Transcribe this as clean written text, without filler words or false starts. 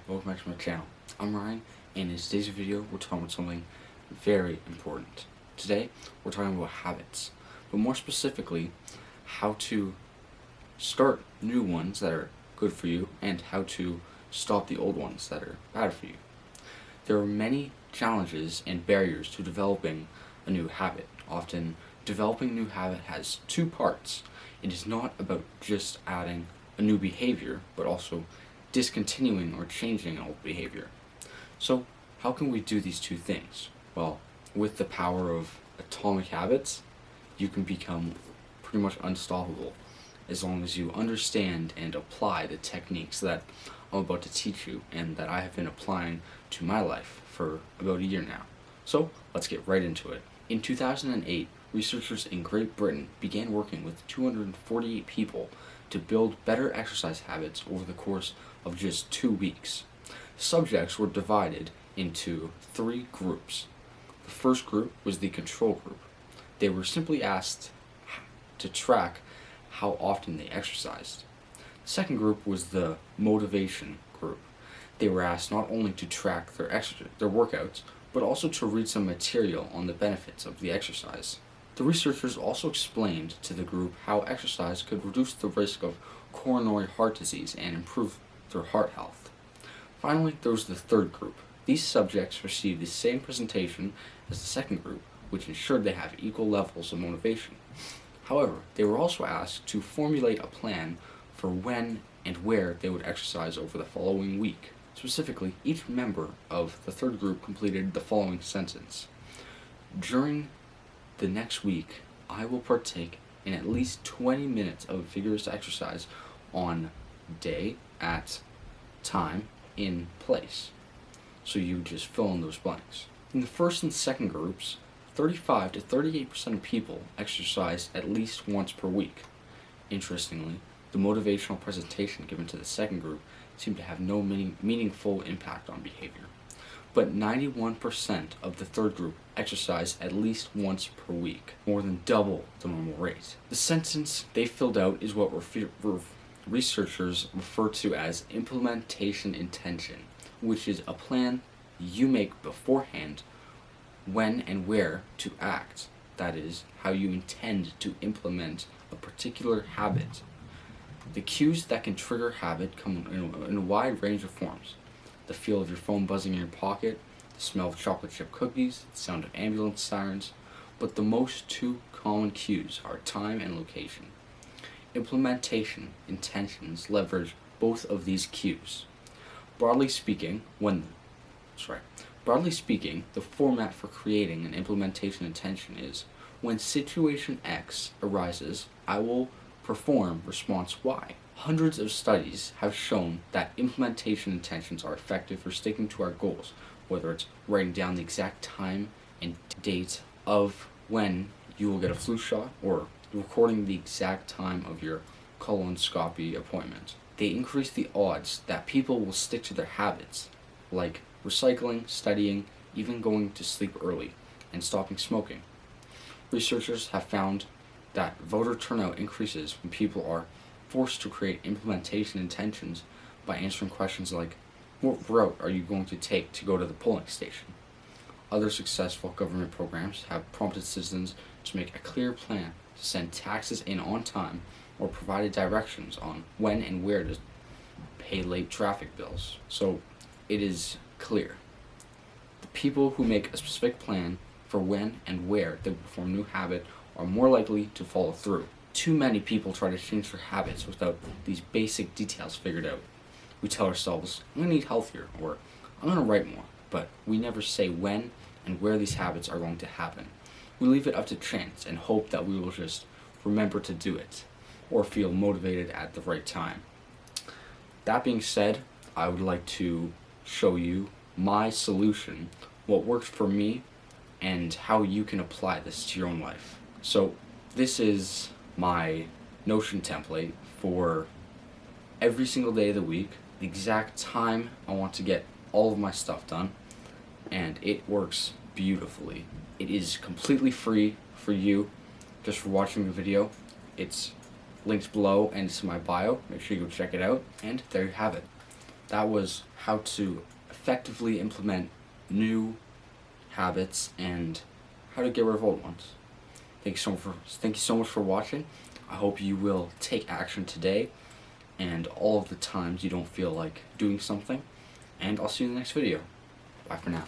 welcome back to my channel. I'm Ryan, and in today's video we're talking about something very important. Today we're talking about habits, but more specifically how to start new ones that are good for you and how to stop the old ones that are bad for you. There are many challenges and barriers to developing a new habit. Often developing a new habit has two parts. It is not about just adding a new behavior, but also discontinuing or changing an old behavior. So how can we do these two things? Well, with the power of atomic habits, you can become pretty much unstoppable as long as you understand and apply the techniques that I'm about to teach you and that I have been applying to my life for about a year now. So let's get right into it. In 2008, researchers in Great Britain began working with 248 people to build better exercise habits over the course of just 2 weeks. Subjects were divided into 3 groups. The first group was the control group. They were simply asked to track how often they exercised. The second group was the motivation group. They were asked not only to track their workouts, but also to read some material on the benefits of the exercise. The researchers also explained to the group how exercise could reduce the risk of coronary heart disease and improve their heart health. Finally, there was the third group. These subjects received the same presentation as the second group, which ensured they have equal levels of motivation. However, they were also asked to formulate a plan for when and where they would exercise over the following week. Specifically, each member of the third group completed the following sentence: during the next week, I will partake in at least 20 minutes of vigorous exercise on day, at, time, in, place. So you just fill in those blanks. In the first and second groups, 35 to 38% of people exercise at least once per week. Interestingly, the motivational presentation given to the second group seemed to have no meaningful impact on behavior. But 91% of the third group exercised at least once per week, more than double the normal rate. The sentence they filled out is what researchers refer to as implementation intention, which is a plan you make beforehand when and where to act. That is, how you intend to implement a particular habit. The cues that can trigger habit come in a wide range of forms. The feel of your phone buzzing in your pocket, the smell of chocolate chip cookies, the sound of ambulance sirens, but the most two common cues are time and location. Implementation intentions leverage both of these cues. Broadly speaking, the format for creating an implementation intention is: when situation X arises, I will perform response Y. Hundreds of studies have shown that implementation intentions are effective for sticking to our goals, whether it's writing down the exact time and date of when you will get a flu shot or recording the exact time of your colonoscopy appointment. They increase the odds that people will stick to their habits, like recycling, studying, even going to sleep early, and stopping smoking. Researchers have found that voter turnout increases when people are forced to create implementation intentions by answering questions like, what route are you going to take to go to the polling station? Other successful government programs have prompted citizens to make a clear plan to send taxes in on time or provided directions on when and where to pay late traffic bills. So it is clear. The people who make a specific plan for when and where they will perform a new habit are more likely to follow through. Too many people try to change their habits without these basic details figured out. We tell ourselves, I'm going to eat healthier, or I'm going to write more, but we never say when and where these habits are going to happen. We leave it up to chance and hope that we will just remember to do it, or feel motivated at the right time. That being said, I would like to show you my solution, what worked for me, and how you can apply this to your own life. So this is my Notion template for every single day of the week, the exact time I want to get all of my stuff done, and it works beautifully. It is completely free for you just for watching the video. It's linked below and it's in my bio. Make sure you go check it out, and there you have it. that was how to effectively implement new habits and how to get rid of old ones. Thank you so much for watching. I hope you will take action today and all of the times you don't feel like doing something. And I'll see you in the next video. Bye for now.